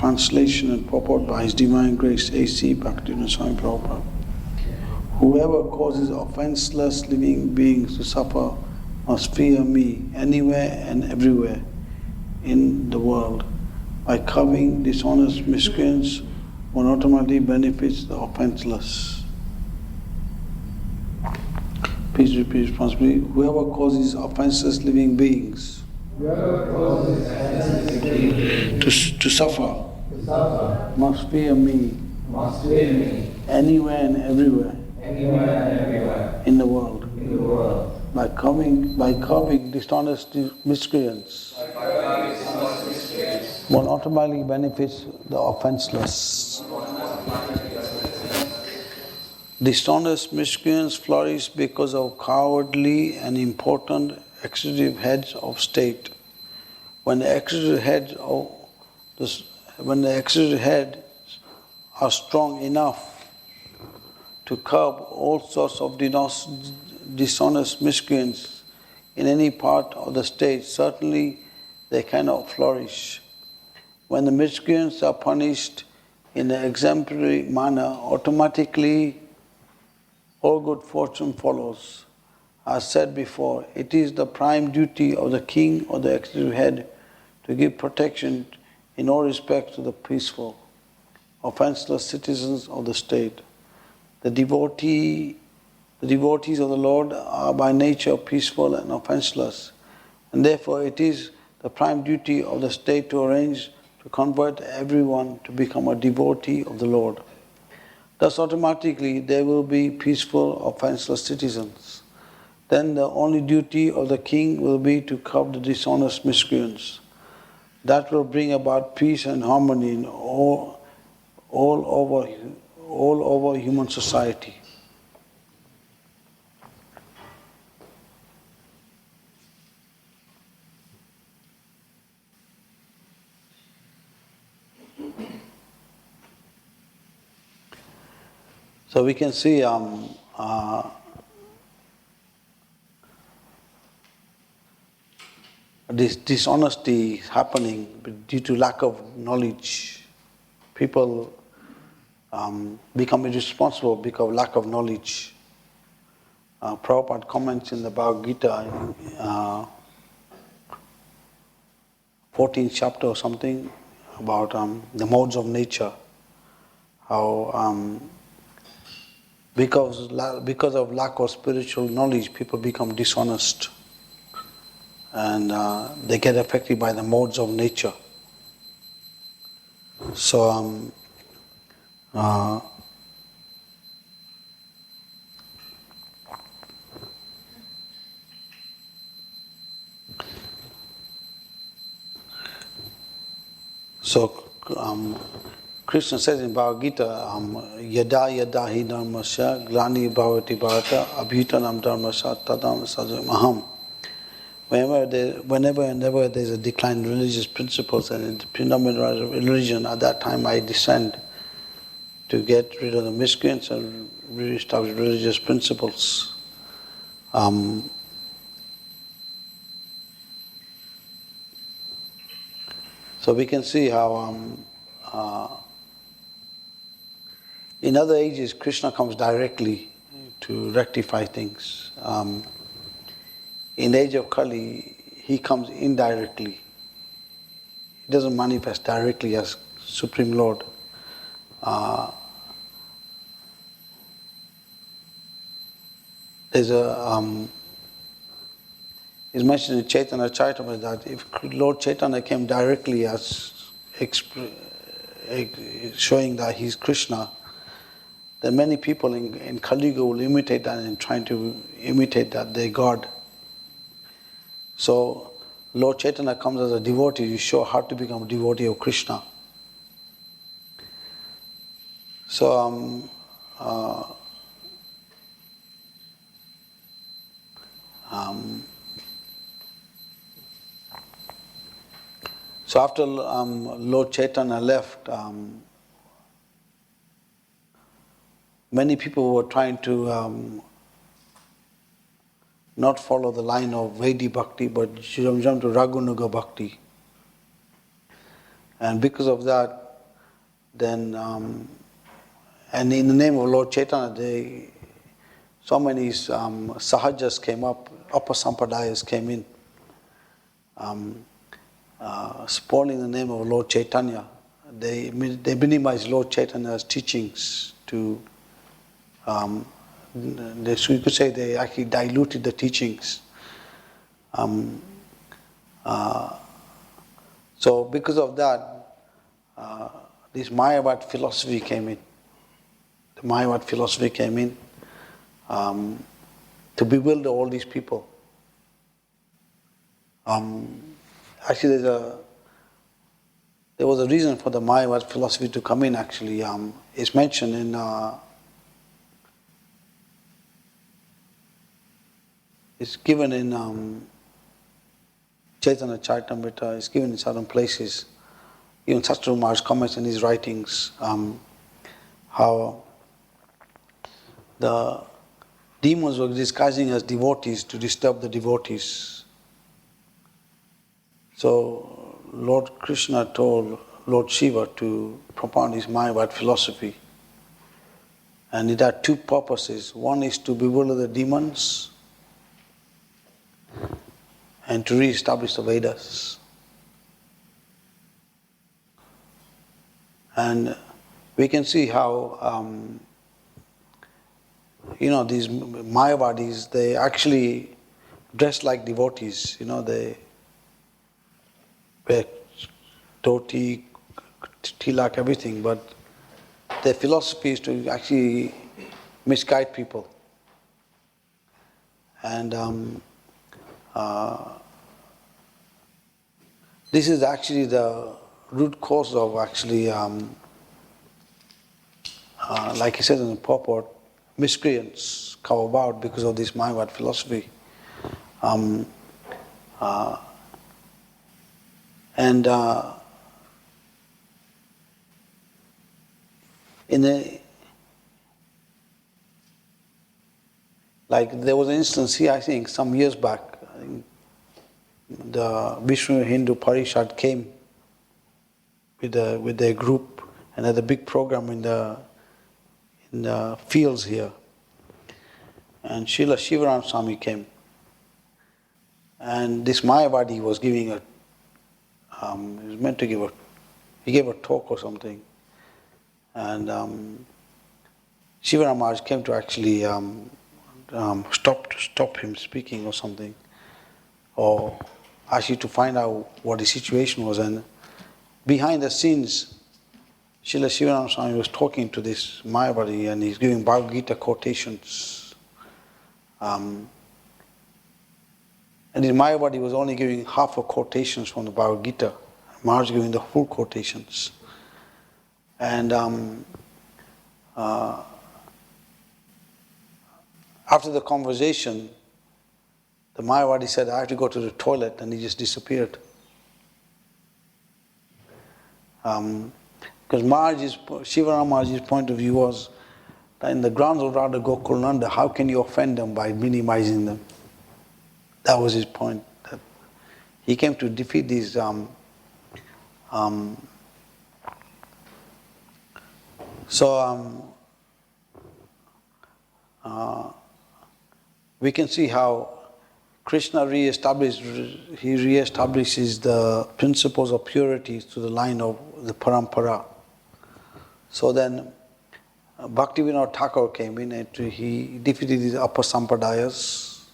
Translation and purport by His Divine Grace A.C. Bhaktivinoda Swami Prabhupada. Whoever causes offenseless living beings to suffer must fear me anywhere and everywhere in the world. By curbing dishonest miscreants, one automatically benefits the offenseless. Please repeat responsibly. Whoever causes offenseless living beings to suffer must fear me anywhere and everywhere in the world. By curbing dishonest miscreants, one automatically benefits the offenseless. Dishonest miscreants flourish because of cowardly and important executive heads of state. When the executive heads are strong enough to curb all sorts of dishonest miscreants in any part of the state, certainly they cannot flourish. When the miscreants are punished in an exemplary manner, automatically all good fortune follows. As said before, it is the prime duty of the king or the executive head to give protection in all respects to the peaceful, offenseless citizens of the state. The devotees of the Lord are by nature peaceful and offenseless, and therefore it is the prime duty of the state to arrange to convert everyone to become a devotee of the Lord. Thus automatically there will be peaceful, offenseless citizens. Then the only duty of the king will be to curb the dishonest miscreants. That will bring about peace and harmony in all over human society. So we can see this dishonesty happening due to lack of knowledge. People become irresponsible because of lack of knowledge. Prabhupada comments in the Bhagavad Gita, 14th chapter or something, about the modes of nature, how because of lack of spiritual knowledge, people become dishonest and they get affected by the modes of nature. So Krishna says in Bhagavad Gita, yada yada hi dharmasya glani bhavati bharata abhitanam dharmasya tadam sajamaham. Whenever and ever there is a decline in religious principles and in the predominant of religion, at that time I descend to get rid of the miscreants and re-establish religious principles. So we can see how in other ages Krishna comes directly to rectify things. In the age of Kali, he comes indirectly. He doesn't manifest directly as Supreme Lord. There's it's mentioned in Chaitanya Charitamrita that if Lord Chaitanya came directly as showing that he's Krishna, then many people in Kali Yuga will imitate that and trying to imitate that they're God. So Lord Chaitanya comes as a devotee to show how to become a devotee of Krishna. So so after Lord Chaitanya left, many people were trying to not follow the line of Vaidhi Bhakti, but jump to Raghunuga Bhakti. And because of that, then and in the name of Lord Chaitanya, so many sahajas came up, upper sampradayas came in, spoiling the name of Lord Chaitanya. They minimized Lord Chaitanya's teachings to, you could say they actually diluted the teachings. So because of that, this Mayavad philosophy came in. The Mayavad philosophy came in to bewilder all these people. Actually, there was a reason for the Mayavad philosophy to come in. Actually, it's mentioned in it's given in Chaitanya Charitamrita. It's given in certain places. Even Satguru Maharaj comments in his writings how the demons were disguising as devotees to disturb the devotees. So Lord Krishna told Lord Shiva to propound his Mayavad philosophy. And it had two purposes. One is to bewilder the demons and to re-establish the Vedas. And we can see how these Mayavadis, they actually dress like devotees. They wear dhoti, tilak, everything, but their philosophy is to actually misguide people. And this is actually the root cause of actually, like he says in the purport, miscreants come about because of this Mayavad philosophy. Like there was an instance here, I think, some years back, the Vishnu Hindu Parishad came with their group and had a big program in the fields here. And Srila Shivaram Swami came. And this Mayavadi was giving he was meant to he gave a talk or something. And Shivaram Maharaj came to actually stop him speaking or something, or actually to find out what the situation was. And behind the scenes, Srila Shivaram Swami was talking to this Mayavadi and he's giving Bhagavad Gita quotations. And this Mayavadi was only giving half of quotations from the Bhagavad Gita. Maharaj giving the full quotations. And after the conversation, the Mayavadi said, I have to go to the toilet, and he just disappeared. Because Shivaram Maharaj's point of view was that in the grounds of Radha Gokulananda, how can you offend them by minimizing them? That was his point. That he came to defeat these we can see how Krishna reestablishes the principles of purity to the line of the parampara. So then Bhaktivinoda Thakur came in and he defeated these upper sampradayas,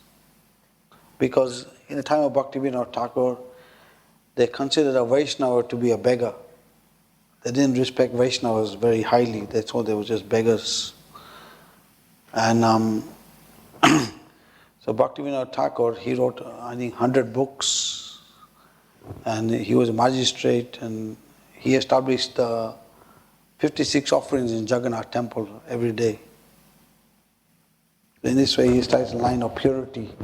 because in the time of Bhaktivinoda Thakur, they considered a Vaishnava to be a beggar. They didn't respect Vaishnavas very highly. They thought they were just beggars. And so Bhaktivinoda Thakur, he wrote, I think, 100 books. And he was a magistrate, and he established 56 offerings in Jagannath temple every day. In this way, he established a line of purity.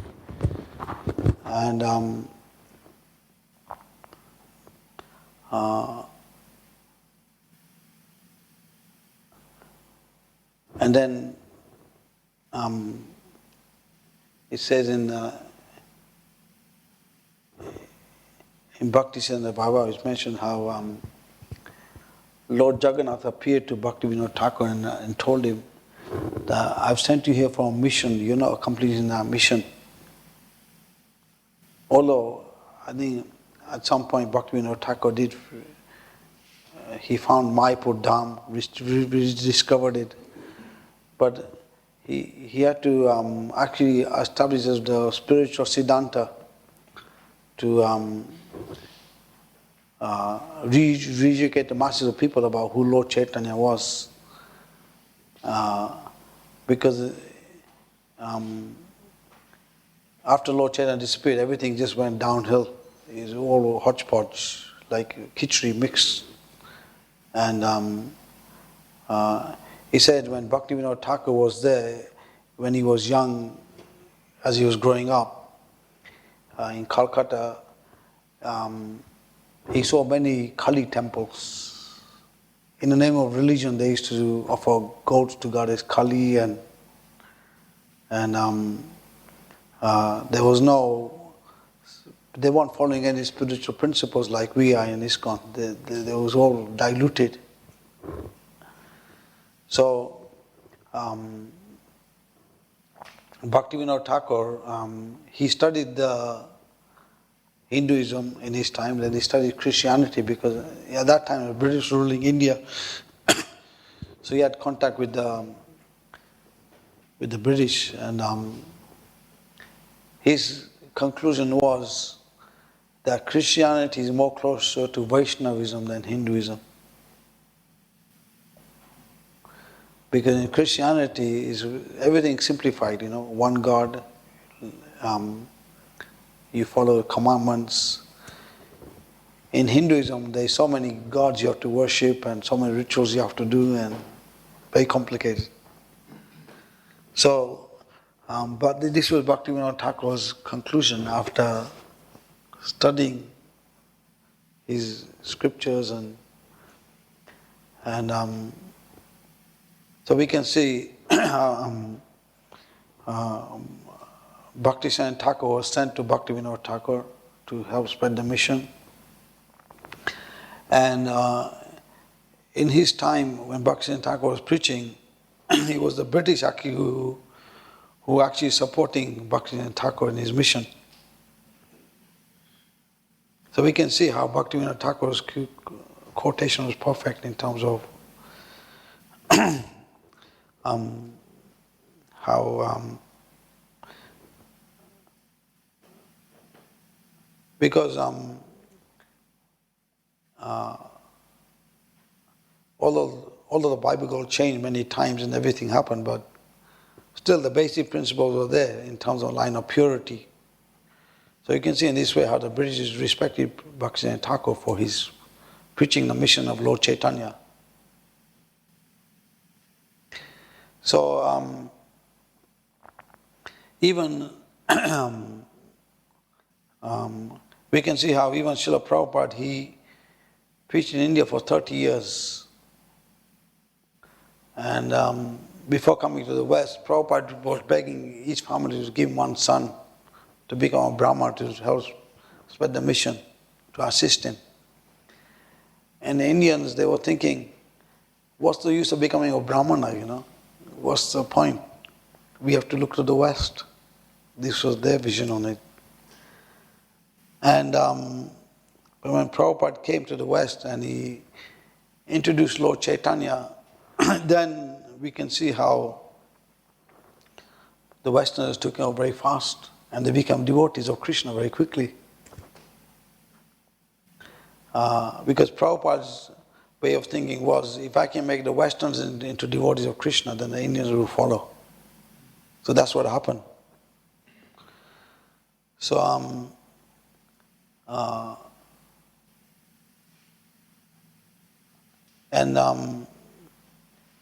And then it says in Bhakti Siddhanta Bhava, it's mentioned how Lord Jagannath appeared to Bhaktivinoda Thakur and told him that I've sent you here for a mission, you're not completing that mission. Although I think at some point Bhaktivinoda Thakur did, he found Mayapur Dham, rediscovered it, but he had to actually establish the spiritual Siddhanta to re-educate the masses of people about who Lord Chaitanya was. Because after Lord Chaitanya disappeared, everything just went downhill. It's all hodgepodge, like khichdi mixed. And he said when Bhaktivinoda Thakur was there, when he was young, as he was growing up in Calcutta, he saw many Kali temples. In the name of religion, they used to offer goats to goddess Kali, and there was no, they weren't following any spiritual principles like we are in ISKCON. They was all diluted. So Bhaktivinoda Thakur, he studied the Hinduism in his time, then he studied Christianity because at that time the British ruling India. So he had contact with the British, and his conclusion was that Christianity is more closer to Vaishnavism than Hinduism. Because in Christianity is everything simplified, one God, you follow the commandments. In Hinduism, there's so many gods you have to worship and so many rituals you have to do, and very complicated. So, but this was Bhaktivinoda Thakur's conclusion after studying his scriptures, and so we can see Bhakti-Saran Thakur was sent to Bhaktivinoda Thakur to help spread the mission. And in his time, when Bhakti-Saran Thakur was preaching, it was the British actually who actually supporting Bhakti-Saran Thakur in his mission. So we can see how Bhaktivinoda Thakur's quotation was perfect in terms of how because although the Bible got changed many times and everything happened, but still the basic principles were there in terms of line of purity. So you can see in this way how the British respected Bhakti-Saran Thakur for his preaching the mission of Lord Chaitanya. So even we can see how even Srila Prabhupada, he preached in India for 30 years. And before coming to the West, Prabhupada was begging each family to give him one son to become a Brahmana to help spread the mission, to assist him. And the Indians, they were thinking, what's the use of becoming a Brahmana, What's the point? We have to look to the West. This was their vision on it. And when Prabhupada came to the West and he introduced Lord Chaitanya, then we can see how the Westerners took him very fast and they become devotees of Krishna very quickly. Because Prabhupada's way of thinking was, if I can make the Westerns into devotees of Krishna, then the Indians will follow. So that's what happened. So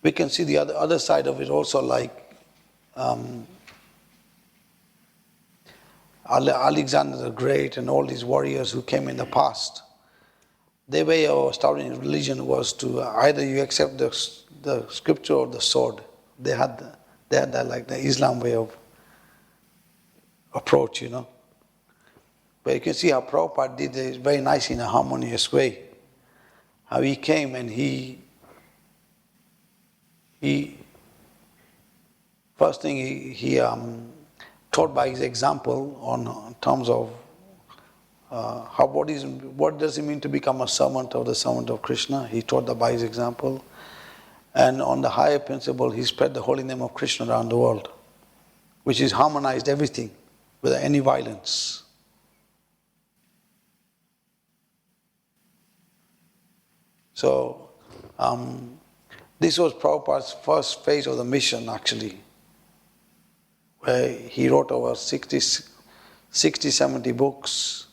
we can see the other side of it also, like Alexander the Great and all these warriors who came in the past. Their way of establishing religion was to either you accept the scripture or the sword. They had that like the Islam way of approach, But you can see how Prabhupada did it very nice in a harmonious way. how he came and he first thing he taught by his example on terms of what does it mean to become a servant of Krishna. He taught that by his example. And on the higher principle, he spread the holy name of Krishna around the world, which is harmonized everything without any violence. So, this was Prabhupada's first phase of the mission, actually, where he wrote over 60, 70 books.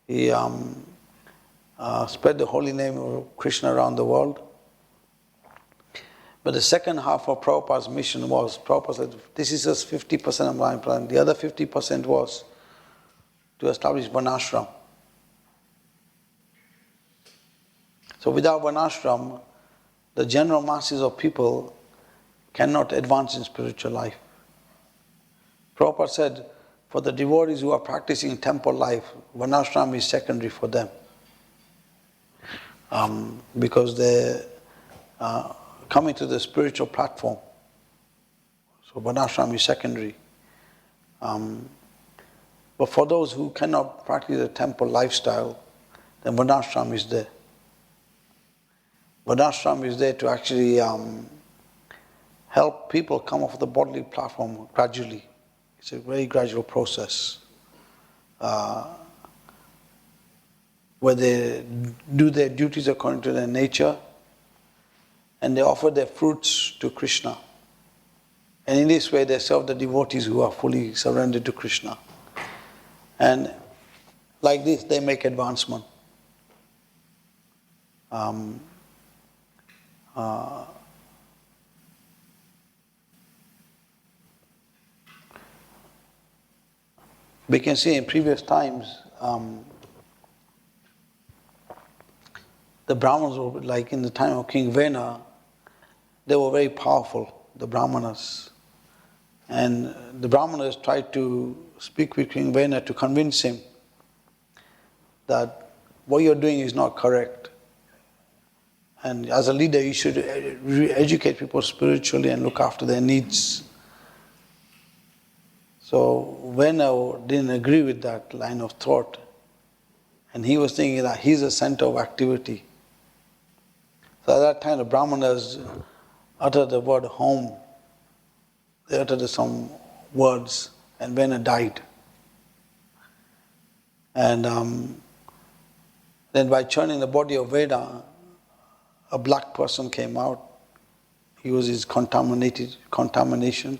He spread the holy name of Krishna around the world. But the second half of Prabhupada's mission was, Prabhupada said, this is just 50% of my plan. The other 50% was to establish Varnashram. So without Varnashram, the general masses of people cannot advance in spiritual life. Prabhupada said, for the devotees who are practicing temple life, Varnashram is secondary for them. Because they're coming to the spiritual platform. So Varnashram is secondary. But for those who cannot practice the temple lifestyle, then Varnashram is there. Varnashram is there to actually help people come off the bodily platform gradually. It's a very gradual process where they do their duties according to their nature and they offer their fruits to Krishna. And in this way they serve the devotees who are fully surrendered to Krishna. And like this they make advancement. We can see in previous times, the Brahmanas were, like in the time of King Vena, they were very powerful, the Brahmanas. And the Brahmanas tried to speak with King Vena to convince him that what you're doing is not correct. And as a leader, you should educate people spiritually and look after their needs. So Vena didn't agree with that line of thought. And he was thinking that he's the center of activity. So at that time, the Brahmanas uttered the word home. They uttered some words, and Vena died. And then by churning the body of Veda, a black person came out. He was his contamination.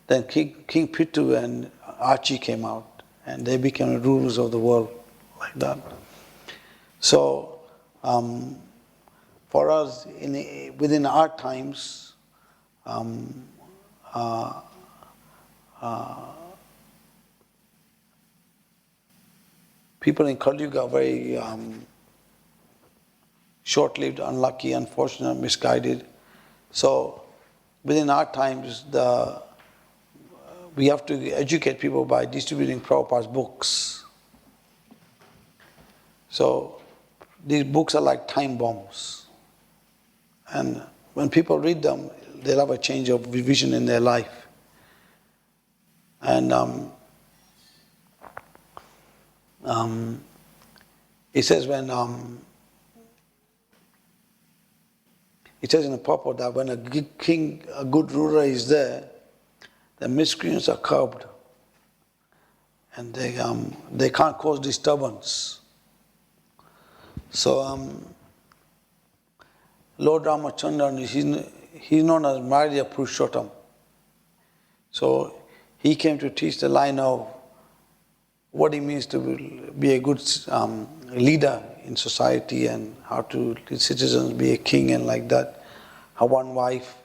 Then King Pitu and Archie came out, and they became the rulers of the world like that. So, for us, within our times, people in Kali Yuga are very short-lived, unlucky, unfortunate, misguided. So, within our times, we have to educate people by distributing Prabhupada's books. So, these books are like time bombs. And when people read them, they'll have a change of vision in their life. And it says it says in the purport that when a good ruler is there, the miscreants are curbed, and they can't cause disturbance. So Lord Ramachandran, he's known as Maria Purushottam. So he came to teach the line of what it means to be a good leader in society and how to citizens be a king and like that. Have one wife.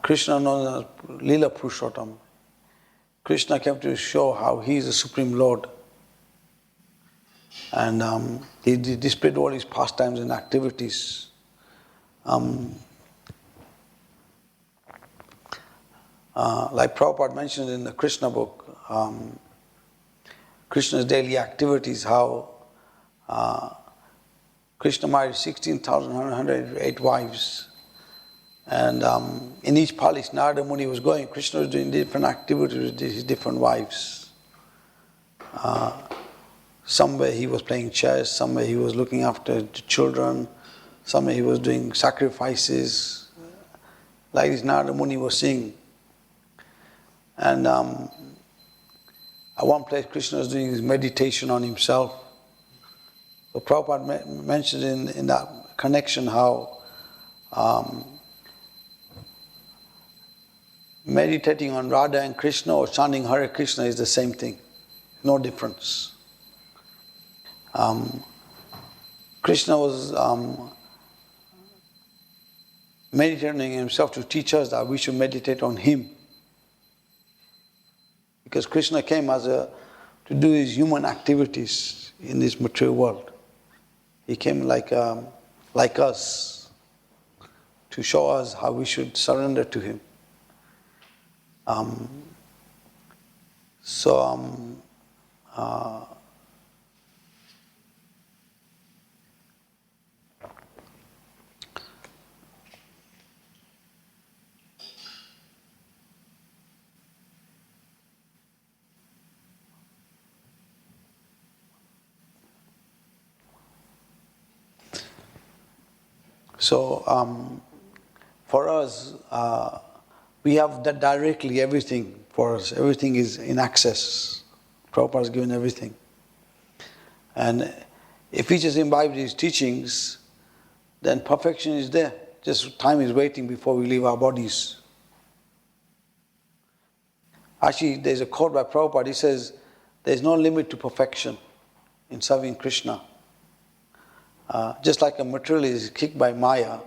Krishna known as Leela Purushottam. Krishna came to show how he is the Supreme Lord. And he displayed all his pastimes and activities. Like Prabhupada mentioned in the Krishna book, Krishna's daily activities, how Krishna married 16,108 wives. And in each palace Narada Muni was going, Krishna was doing different activities with his different wives. Somewhere he was playing chess, somewhere he was looking after the children, somewhere he was doing sacrifices. Like this Narada Muni was seeing. And at one place Krishna was doing his meditation on himself. So Prabhupada mentioned in that connection how meditating on Radha and Krishna or chanting Hare Krishna is the same thing, no difference. Krishna was meditating himself to teach us that we should meditate on him. Because Krishna came to do his human activities in this material world. He came like us to show us how we should surrender to him. For us, we have that directly everything for us. Everything is in access. Prabhupada has given everything. And if we just imbibe these teachings, then perfection is there. Just time is waiting before we leave our bodies. Actually, there's a quote by Prabhupada. He says, there's no limit to perfection in serving Krishna. Just like a materialist is kicked by Maya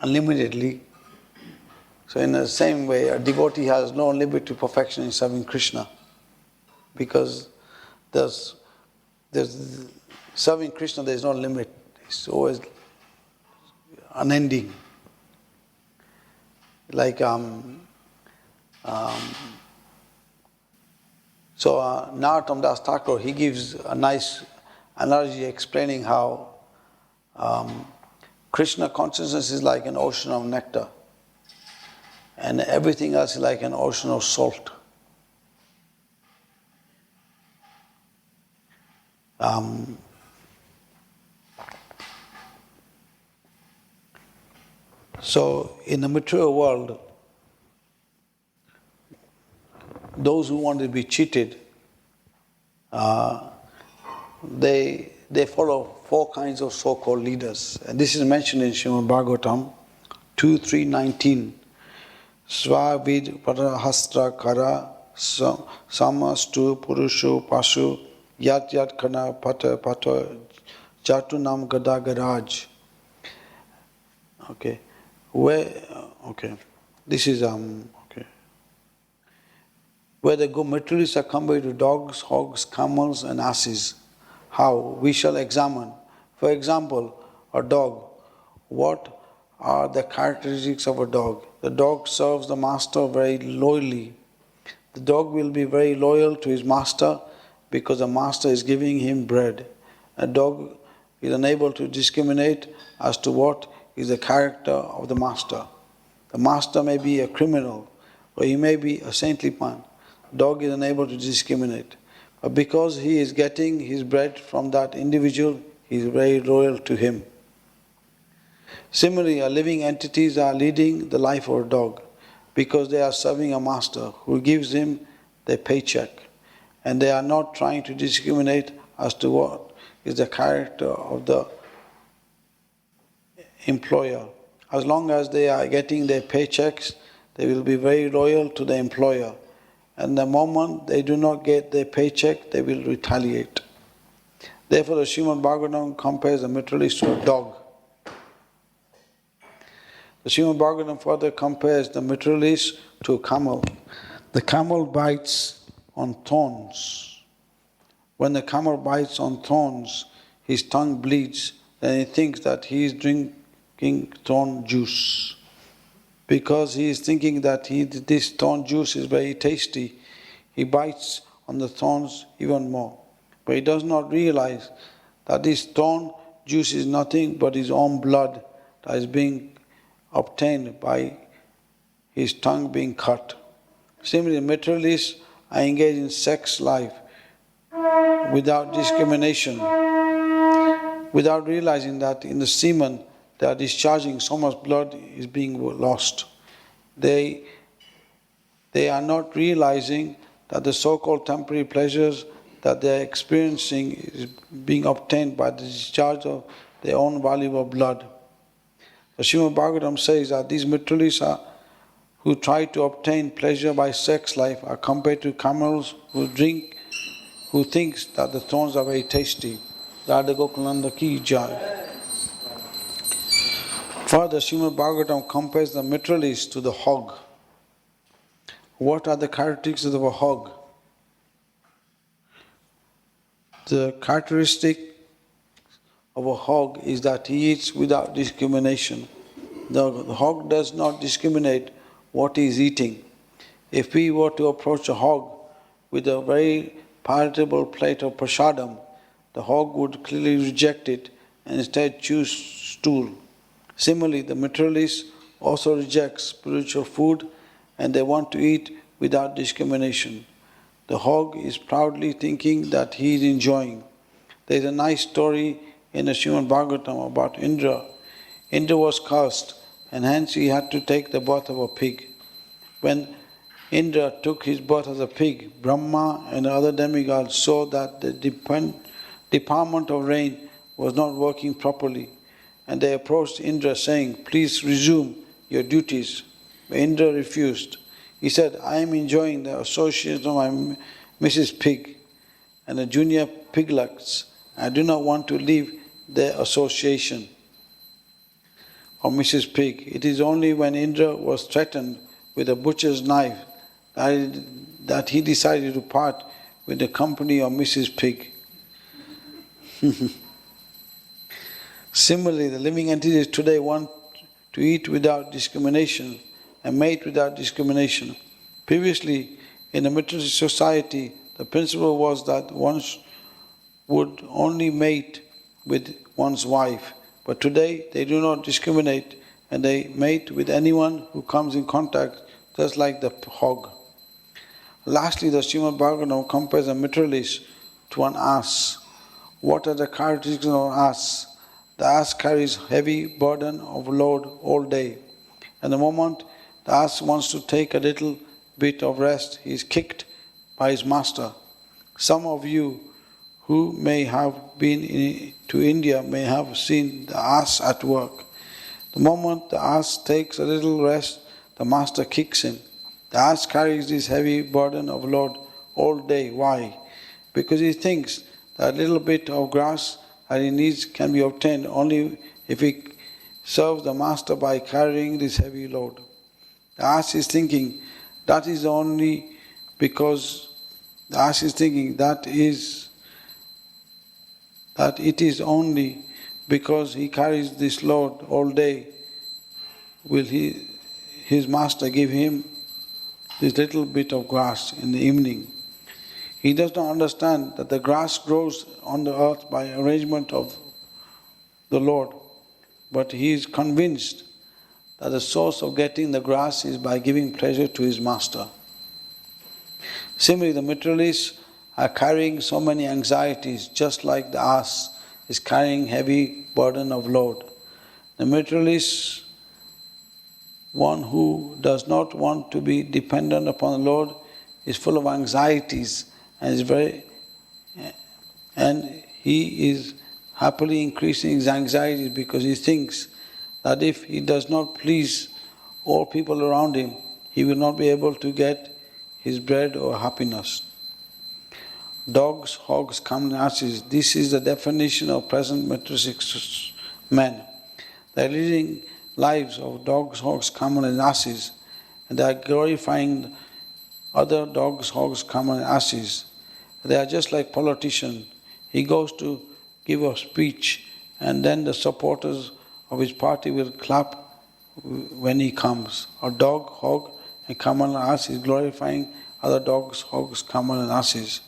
unlimitedly, so in the same way, a devotee has no limit to perfection in serving Krishna, because there's serving Krishna, there's no limit. It's always unending. Like Narottam Das Thakur, he gives a nice analogy explaining how Krishna consciousness is like an ocean of nectar, and everything else is like an ocean of salt. So in the material world, those who want to be cheated, they follow four kinds of so-called leaders. And this is mentioned in Srimad Bhagavatam 2.3.19. Svavid parahastra kara samastu purushu pashu yat yat kana pata pata jatunam gada garaj. Okay. This is where the good materialists are compared to dogs, hogs, camels and asses. How? We shall examine. For example, a dog. What are the characteristics of a dog? The dog serves the master very loyally. The dog will be very loyal to his master because the master is giving him bread. A dog is unable to discriminate as to what is the character of the master. The master may be a criminal or he may be a saintly man. Dog is unable to discriminate. But because he is getting his bread from that individual, he is very loyal to him. Similarly, living entities are leading the life of a dog because they are serving a master who gives him their paycheck, and they are not trying to discriminate as to what is the character of the employer. As long as they are getting their paychecks, they will be very loyal to the employer. And the moment they do not get their paycheck, they will retaliate. Therefore, the Srimad Bhagavatam compares the materialist to a dog. The Srimad Bhagavatam further compares the materialist to a camel. The camel bites on thorns. When the camel bites on thorns, his tongue bleeds, and he thinks that he is drinking thorn juice. Because he is thinking that this thorn juice is very tasty, he bites on the thorns even more. But he does not realize that this thorn juice is nothing but his own blood that is being obtained by his tongue being cut. Similarly, materialists are engaged in sex life without discrimination, without realizing that in the semen they are discharging so much blood is being lost. They are not realizing that the so-called temporary pleasures that they are experiencing is being obtained by the discharge of their own valuable blood. The Srimad Bhagavatam says that these materialists who try to obtain pleasure by sex life are compared to camels who thinks that the thorns are very tasty. Radha Gokulananda ki jai. Further, Srimad Bhagavatam compares the materialist to the hog. What are the characteristics of a hog? The characteristic of a hog is that he eats without discrimination. The hog does not discriminate what he is eating. If we were to approach a hog with a very palatable plate of prasadam, the hog would clearly reject it and instead choose stool. Similarly, the materialist also rejects spiritual food and they want to eat without discrimination. The hog is proudly thinking that he is enjoying. There is a nice story in the Srimad Bhagavatam about Indra. Indra was cursed and hence he had to take the birth of a pig. When Indra took his birth as a pig, Brahma and other demigods saw that the department of rain was not working properly, and they approached Indra saying, "Please resume your duties." But Indra refused. He said, "I am enjoying the association of my Mrs. Pig and the junior piglets. I do not want to leave their association of Mrs. Pig." It is only when Indra was threatened with a butcher's knife that he decided to part with the company of Mrs. Pig. Similarly, the living entities today want to eat without discrimination and mate without discrimination. Previously, in the materialist society, the principle was that one would only mate with one's wife. But today, they do not discriminate and they mate with anyone who comes in contact, just like the hog. Lastly, the Srimad Bhagavatam compares a materialist to an ass. What are the characteristics of an ass? The ass carries heavy burden of load all day. And the moment the ass wants to take a little bit of rest, he is kicked by his master. Some of you who may have been to India may have seen the ass at work. The moment the ass takes a little rest, the master kicks him. The ass carries this heavy burden of load all day. Why? Because he thinks that little bit of grass that he needs can be obtained only if he serves the master by carrying this heavy load. The ass is thinking that is only because it is only because he carries this load all day will his master give him this little bit of grass in the evening. He does not understand that the grass grows on the earth by arrangement of the Lord, but he is convinced that the source of getting the grass is by giving pleasure to his master. Similarly, the materialists are carrying so many anxieties, just like the ass is carrying heavy burden of load. The materialist, one who does not want to be dependent upon the Lord, is full of anxieties and he is happily increasing his anxieties because he thinks that if he does not please all people around him, he will not be able to get his bread or happiness. Dogs, hogs, come in asses. This is the definition of present materialistic men. They are leading lives of dogs, hogs, camel and asses, and they are glorifying other dogs, hogs, camel and asses. They are just like politicians. He goes to give a speech and then the supporters of his party will clap when he comes. A dog, hog and camel and ass is glorifying other dogs, hogs, camel and asses.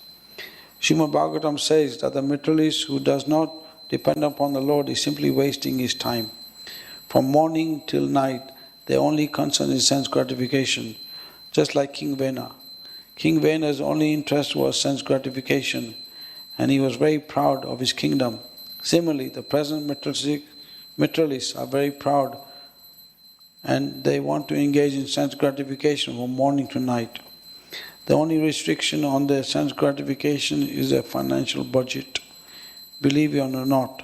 Srimad Bhagavatam says that the materialist who does not depend upon the Lord is simply wasting his time. From morning till night, their only concern is sense gratification, just like King Vena. King Vena's only interest was sense gratification, and he was very proud of his kingdom. Similarly, the present materialists are very proud and they want to engage in sense gratification from morning to night. The only restriction on their sense gratification is their financial budget. Believe it or not,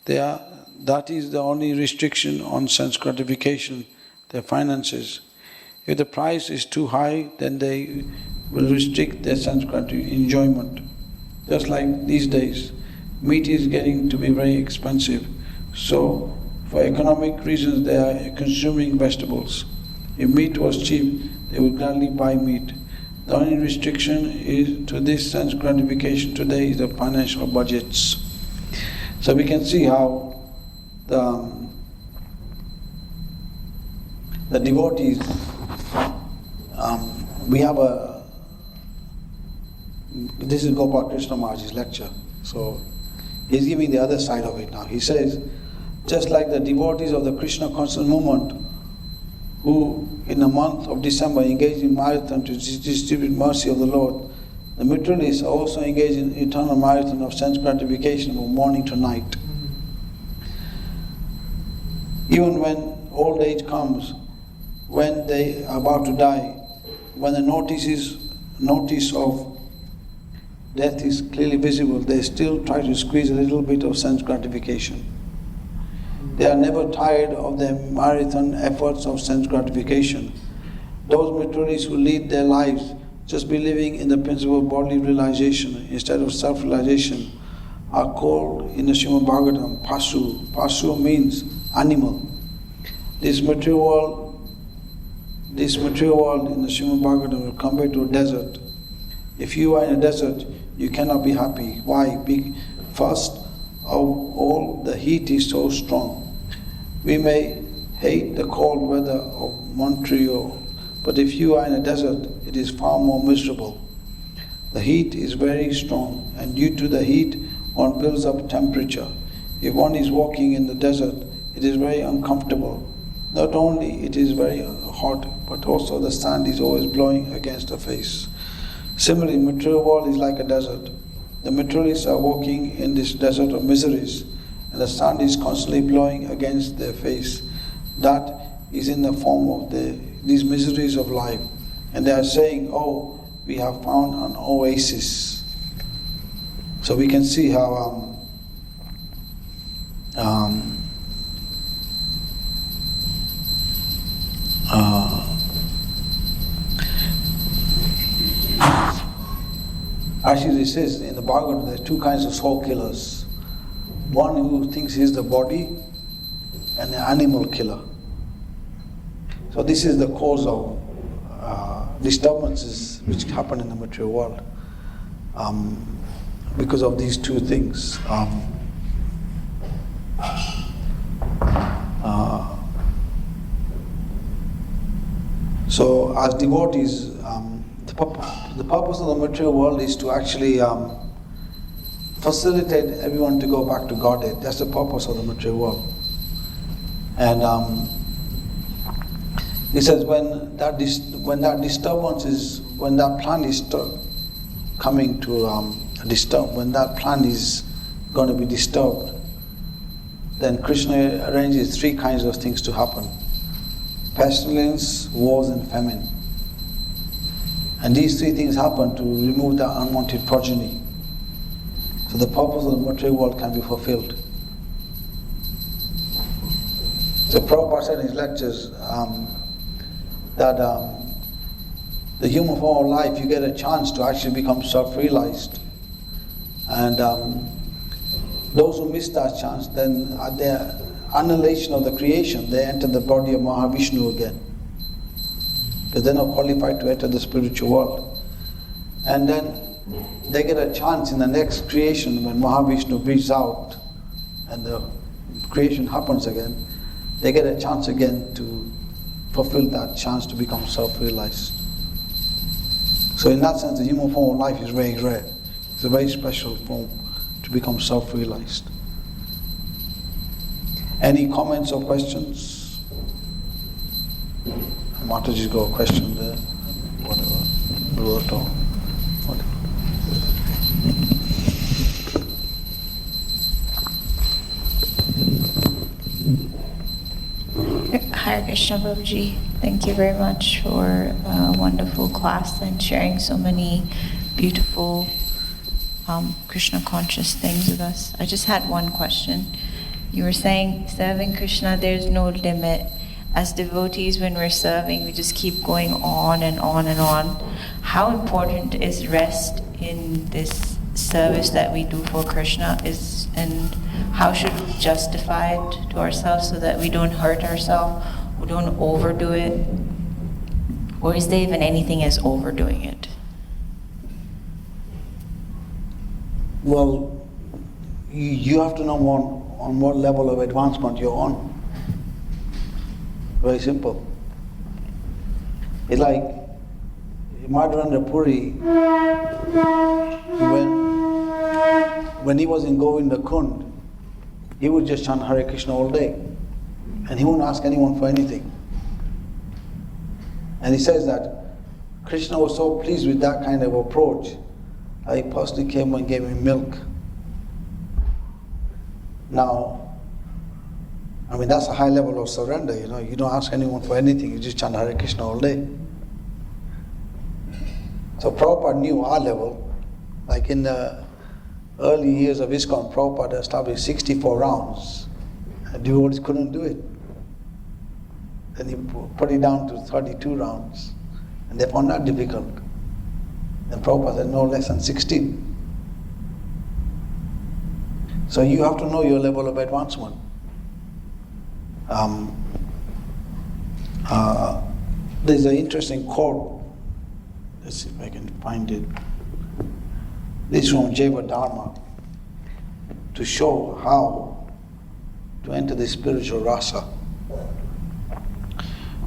that is the only restriction on sense gratification, their finances. If the price is too high, then they will restrict their sense enjoyment. Just like these days, meat is getting to be very expensive. So, for economic reasons, they are consuming vegetables. If meat was cheap, they would gladly buy meat. The only restriction is to this sense gratification today is the financial budgets. So we can see how the devotees, we have this is Gopal Krishna Maharaj's lecture. So he's giving the other side of it now. He says, just like the devotees of the Krishna conscious movement who in the month of December engage in marathon to distribute mercy of the Lord, the materialists are also engaged in eternal marathon of sense gratification from morning to night. Even when old age comes, when they are about to die, when the notice of death is clearly visible, they still try to squeeze a little bit of sense gratification. They are never tired of their marathon efforts of sense gratification. Those materialists who lead their lives just believing in the principle of bodily realization instead of self-realization are called in the Srimad Bhagavatam Pasu. Pasu means animal. This material world in the Srimad Bhagavatam will compare to a desert. If you are in a desert, you cannot be happy. Why? First of all, the heat is so strong. We may hate the cold weather of Montreal, but if you are in a desert, it is far more miserable. The heat is very strong, and due to the heat, one builds up temperature. If one is walking in the desert, it is very uncomfortable. Not only it is very hot, but also the sand is always blowing against the face. Similarly, material world is like a desert. The materialists are walking in this desert of miseries, and the sun is constantly blowing against their face. That is in the form of these miseries of life. And they are saying, oh, we have found an oasis. So we can see how actually it says in the Bhagavatam there are two kinds of soul killers. One who thinks he is the body and the animal killer. So this is the cause of disturbances which happen in the material world because of these two things. So as devotees, the purpose of the material world is to actually facilitate everyone to go back to Godhead. That's the purpose of the material world. And he says when that disturbance is, when that plan is coming to disturb, when that plan is going to be disturbed, then Krishna arranges three kinds of things to happen: pestilence, wars, and famine. And these three things happen to remove the unwanted progeny. So the purpose of the material world can be fulfilled. So Prabhupada said in his lectures that the human form of life, you get a chance to actually become self-realized. And those who miss that chance, then at their annihilation of the creation, they enter the body of Mahavishnu again. Because they're not qualified to enter the spiritual world. And then they get a chance in the next creation when Mahavishnu breathes out and the creation happens again. They get a chance again to fulfill that chance to become self-realized. So in that sense, the human form of life is very rare. It's a very special form to become self-realized. Any comments or questions? Mataji's got a question there. Whatever. Wrote or whatever. Hare Krishna Prabhuji, thank you very much for a wonderful class and sharing so many beautiful Krishna conscious things with us. I just had one question. You were saying serving Krishna, there's no limit. As devotees, when we're serving, we just keep going on and on and on. How important is rest in this service that we do for Krishna? And how should we justify it to ourselves so that we don't hurt ourselves, we don't overdo it? Or is there even anything as overdoing it? Well, you have to know on what level of advancement you're on. Very simple. It's like Madhavendra Puri, when he was in Govinda Kund, he would just chant Hare Krishna all day. And he wouldn't ask anyone for anything. And he says that Krishna was so pleased with that kind of approach, he personally came and gave him milk. Now, I mean, that's a high level of surrender, you know. You don't ask anyone for anything, you just chant Hare Krishna all day. So Prabhupada knew our level. Like in the early years of ISKCON, Prabhupada established 64 rounds. And devotees couldn't do it. Then he put it down to 32 rounds. And they found that difficult. Then Prabhupada said no less than 16. So you have to know your level of advancement. There's an interesting quote. Let's see if I can find it. This is from Jaiva Dharma, to show how to enter the spiritual rasa.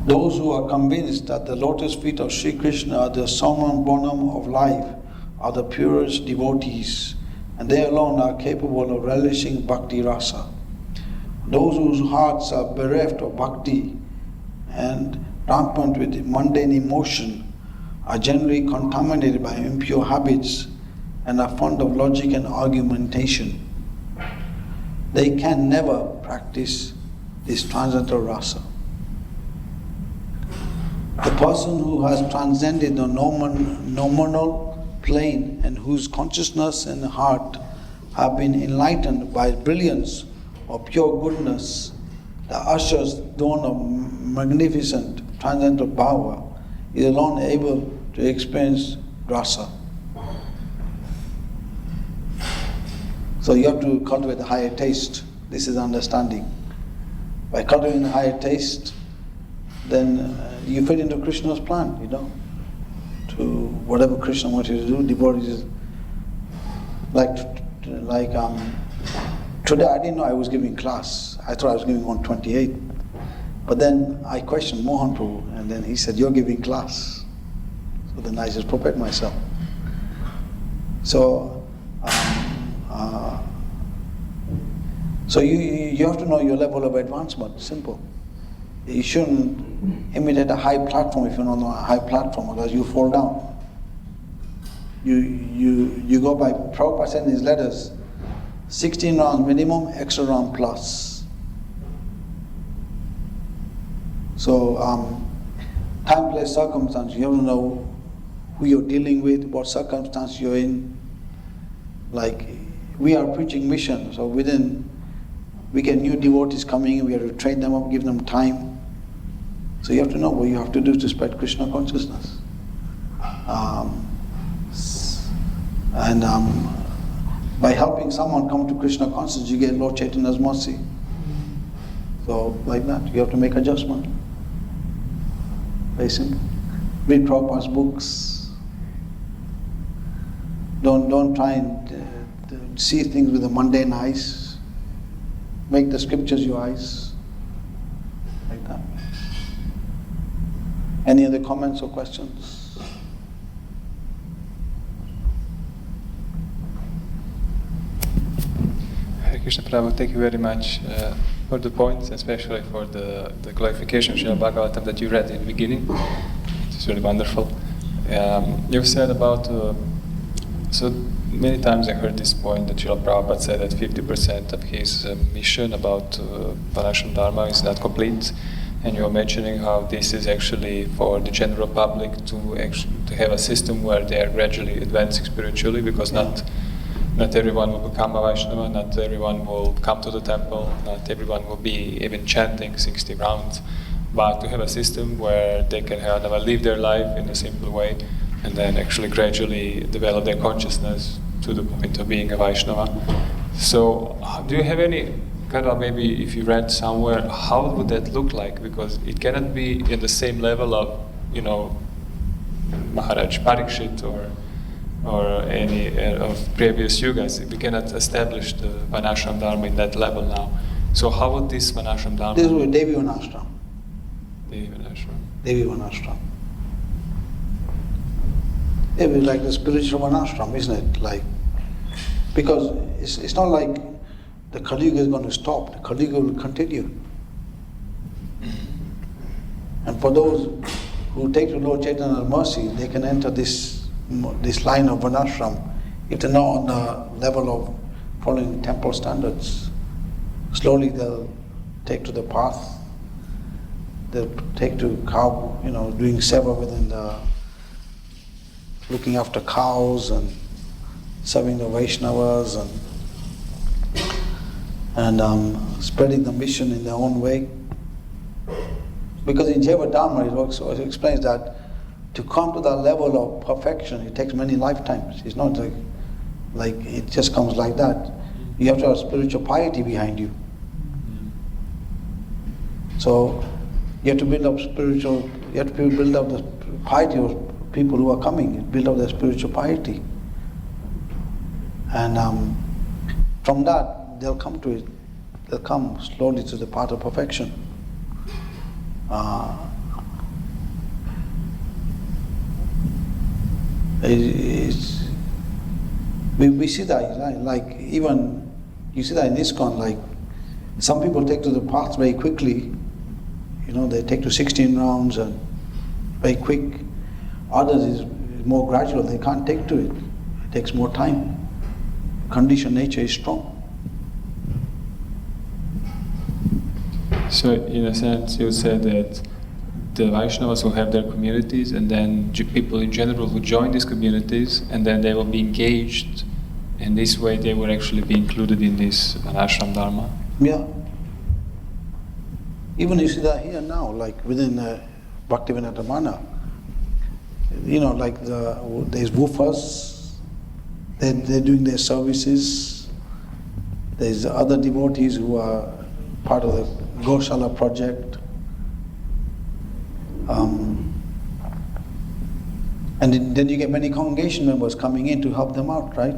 Those who are convinced that the lotus feet of Sri Krishna are the summum bonum of life are the purest devotees, and they alone are capable of relishing bhakti rasa. Those whose hearts are bereft of bhakti and rampant with mundane emotion are generally contaminated by impure habits and are fond of logic and argumentation. They can never practice this transcendental rasa. The person who has transcended the nominal plane and whose consciousness and heart have been enlightened by brilliance of pure goodness, the usher's dawn of magnificent transcendental power, is alone able to experience rasa. So you have to cultivate a higher taste. This is understanding. By cultivating a higher taste, then you fit into Krishna's plan, you know, to whatever Krishna wants you to do. Devotees, today I didn't know I was giving class. I thought I was giving on 28. But then I questioned Mohan Prabhu, and then he said, "You're giving class." So then I just prepared myself. So you have to know your level of advancement. Simple. You shouldn't imitate a high platform if you're not on a high platform, otherwise you fall down. You go by Prabhupada said in his letters, 16 rounds minimum, extra round plus. So time, place, circumstance, you have to know who you're dealing with, what circumstance you're in. Like we are preaching mission, so we get new devotees coming in, we have to train them up, give them time. So you have to know what you have to do to spread Krishna consciousness. By helping someone come to Krishna consciousness, you get Lord Chaitanya's mercy. So like that, you have to make adjustment. Very simple. Read Prabhupada's books. Don't try and see things with the mundane eyes. Make the scriptures your eyes. Like that. Any other comments or questions? Krishna Prabhu, thank you very much for the points, especially for the clarification of Srimad Bhagavatam that you read in the beginning. It's really wonderful. You've said about, so many times I heard this point that Srila Prabhupada said that 50% of his mission about Varnashram Dharma is not complete, and you were mentioning how this is actually for the general public to have a system where they are gradually advancing spiritually, because not everyone will become a Vaishnava, not everyone will come to the temple, not everyone will be even chanting 60 rounds, but to have a system where they can live their life in a simple way and then actually gradually develop their consciousness to the point of being a Vaishnava. So do you have any kind of, maybe if you read somewhere, how would that look like? Because it cannot be in the same level of, Maharaj Parikshit or any of previous yugas. We cannot establish the Varnashram Dharma in that level now. So how would this Varnashram Dharma? This will be Devi Varnashram. Devi Varnashram. Devi Varnashram. It will be like the spiritual Varnashram, isn't it? Like, because it's not like the Kali Yuga is going to stop. The Kali Yuga will continue. And for those who take to Lord Chaitanya's mercy, they can enter this line of Varnashram if they're not on the level of following temple standards. Slowly they'll take to the path. They'll take to cow, doing seva within the, looking after cows and serving the Vaishnavas and spreading the mission in their own way. Because in Jaiva Dharma it explains that to come to that level of perfection, it takes many lifetimes. It's not like it just comes like that. You have to have spiritual piety behind you. So you have to build up the piety of people who are coming, build up their spiritual piety. And from that, they'll come to it. They'll come slowly to the path of perfection. We see that, right? Like even you see that in ISKCON, like some people take to the path very quickly. They take to 16 rounds and very quick. Others is more gradual. They can't take to it. It takes more time. Conditioned nature is strong. So in a sense, you said that the Vaishnavas will have their communities, and then people in general will join these communities, and then they will be engaged. And this way they will actually be included in this Varnashram Dharma. Yeah. Even you see that here now, like within Bhaktivedanta Mana, like there's woofers, they're doing their services. There's other devotees who are part of the Goshala project. And then you get many congregation members coming in to help them out, right?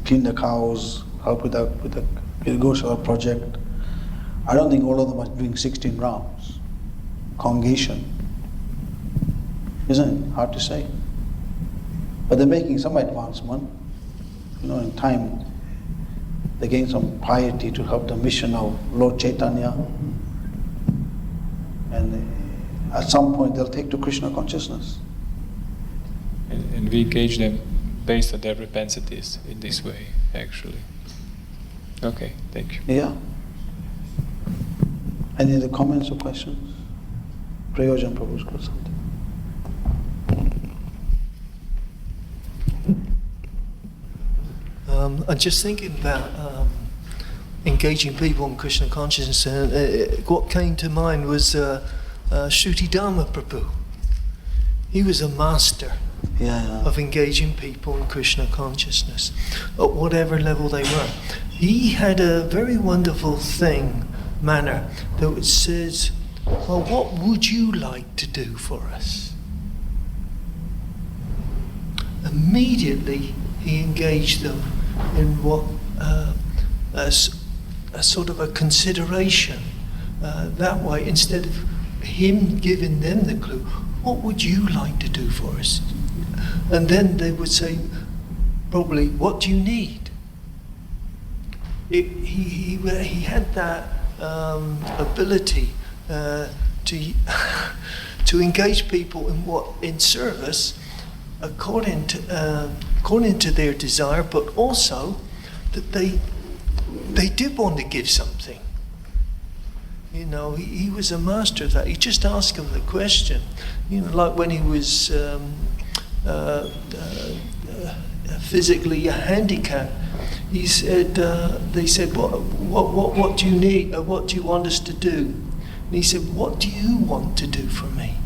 Clean the cows, help with the Goshala project. I don't think all of them are doing 16 rounds. Congregation. Isn't it? Hard to say. But they're making some advancement. In time, they gain some piety to help the mission of Lord Chaitanya. And at some point, they'll take to Krishna consciousness. And we engage them based on their propensities in this way, actually. Okay, thank you. Yeah. Any other comments or questions? Prayojan Prabhu's got something. I'm just thinking about engaging people in Krishna consciousness. What came to mind was Shruti Dharma Prabhu. He was a master of engaging people in Krishna consciousness at whatever level they were. He had a very wonderful manner that says, well, what would you like to do for us? Immediately he engaged them in what as a sort of a consideration that way, instead of him giving them the clue, what would you like to do for us? And then they would say, probably, what do you need? he had that ability to to engage people in service according to their desire, but also that they did want to give something. You know, he was a master of that. He just asked them the question. You know, like when he was physically handicapped, he said, they said, what do you need? What do you want us to do? And he said, what do you want to do for me?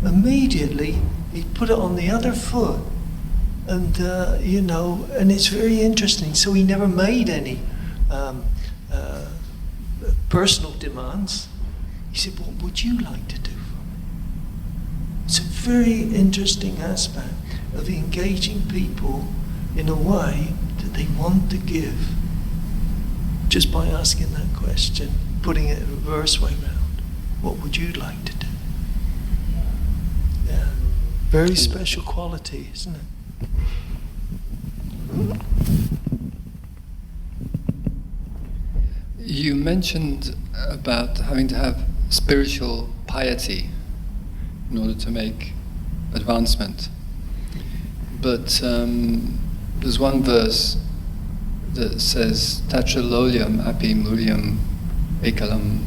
Immediately, he put it on the other foot. And, you know, and it's very interesting. So he never made any personal demands. He said, what would you like to do for me? It's a very interesting aspect of engaging people in a way that they want to give, just by asking that question, putting it reverse way round. What would you like to do? Yeah, very special quality, isn't it? You mentioned about having to have spiritual piety in order to make advancement. But there's one verse that says Tatra lolyam api mulyam ekalam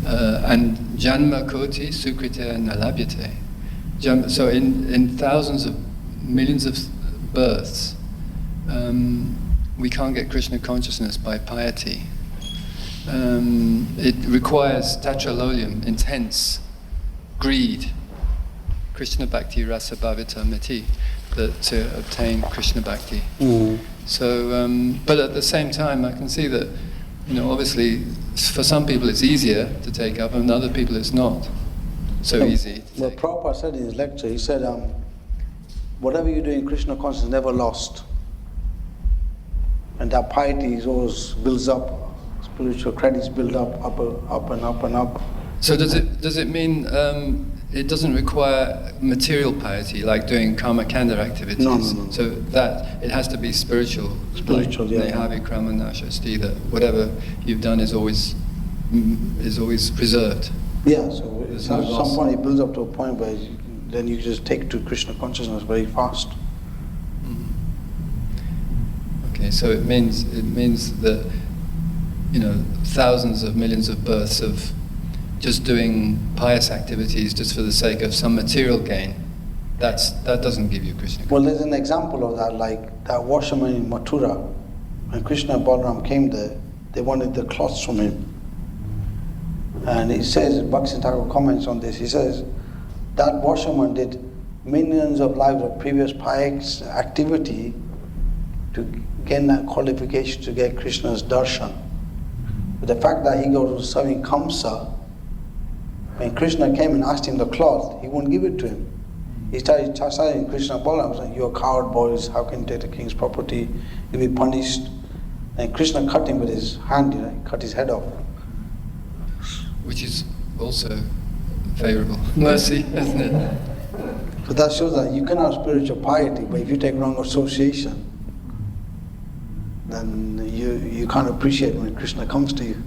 and janma koti sukrite nalabhyate. So in thousands of millions of births, we can't get Krishna consciousness by piety. It requires tatra lolyam, intense greed, Krishna bhakti rasa bhavita miti, to obtain Krishna bhakti. So, but at the same time, I can see that, you know, obviously, for some people it's easier to take up, and other people it's not so easy. Well, Prabhupada said in his lecture, he said, whatever you do in Krishna consciousness is never lost. And that piety is always builds up, spiritual credits build up and up. So does it mean it doesn't require material piety, like doing karma kanda activities? No. So that it has to be spiritual. Spiritual, like, Nehavi krama nashasti, that whatever you've done is always preserved. Yeah, so at There's no some loss. point it builds up to a point where then you just take to Krishna consciousness very fast. Okay, so it means that, you know, thousands of millions of births of just doing pious activities just for the sake of some material gain, that doesn't give you Krishna. Well, there's an example of that, like that washerman in Mathura. When Krishna and Balaram came there, they wanted the cloths from him. And he says, Bhakti Thakur comments on this, he says, that washerman did millions of lives of previous pious activity to gain that qualification to get Krishna's darshan. But the fact that he was serving Kamsa, when Krishna came and asked him the cloth, he wouldn't give it to him. He started chastising Krishna and Balaram, saying, "You're coward boys, how can you take the king's property? You'll be punished." And Krishna cut him with his hand, you know, he cut his head off. Which is also favourable. Mercy, isn't it? So that shows that you can have spiritual piety, but if you take wrong association, then you can't appreciate when Krishna comes to you.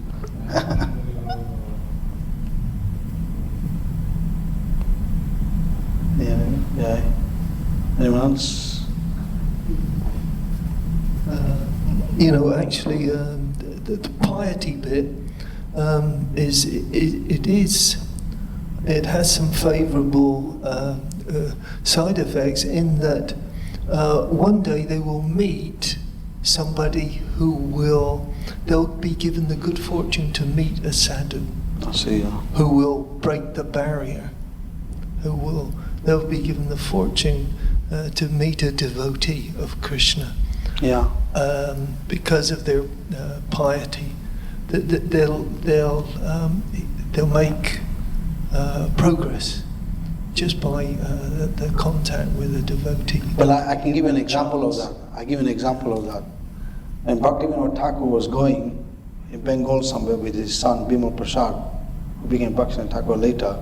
Yeah. Anyone else? You know, actually, the piety bit it has some favourable side effects in that one day they will meet somebody they'll be given the good fortune to meet a sadhu. I see. Who will break the barrier, they'll be given the fortune to meet a devotee of Krishna. Yeah. Because of their piety, they'll make progress just by the contact with a devotee. Well, I can give an example of that. When Bhaktivinoda Thakur was going in Bengal somewhere with his son Bimal Prasad, who became Bhaktivinoda Thakur later,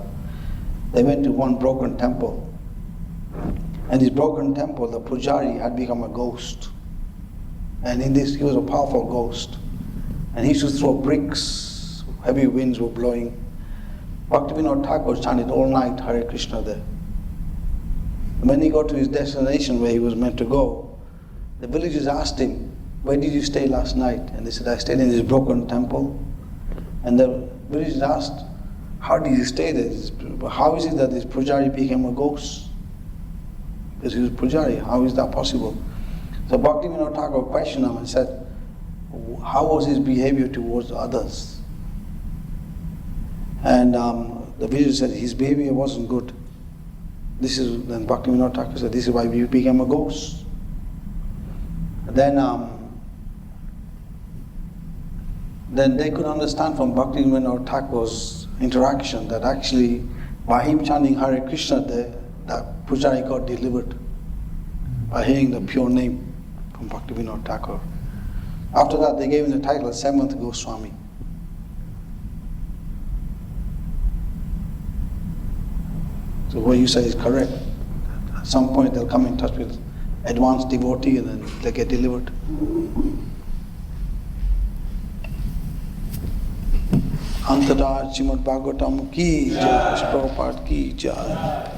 they went to one broken temple. And this broken temple, the pujari had become a ghost. And in this, he was a powerful ghost. And he used to throw bricks, heavy winds were blowing. Bhaktivinoda Thakur chanted all night Hare Krishna there. And when he got to his destination where he was meant to go, the villagers asked him, "Where did you stay last night?" And they said, "I stayed in this broken temple." And the villagers asked, "How did you stay there? How is it that this pujari became a ghost?" Because he was pujari, how is that possible? So Bhaktivinoda Thakur questioned him and said, how was his behavior towards others? And the village said his behavior wasn't good. Then Bhaktivinoda Thakur said, this is why we became a ghost. Then they could understand from Bhaktivinoda Thakur's interaction that actually by him chanting Hare Krishna there, that pujari got delivered by hearing the pure name from Bhaktivinoda Thakur. After that, they gave him the title Seventh Goswami. So what you say is correct. At some point, they'll come in touch with advanced devotee and then they get delivered. Antara Srimad Bhagavatam ki jai, Prabhupada ki jai.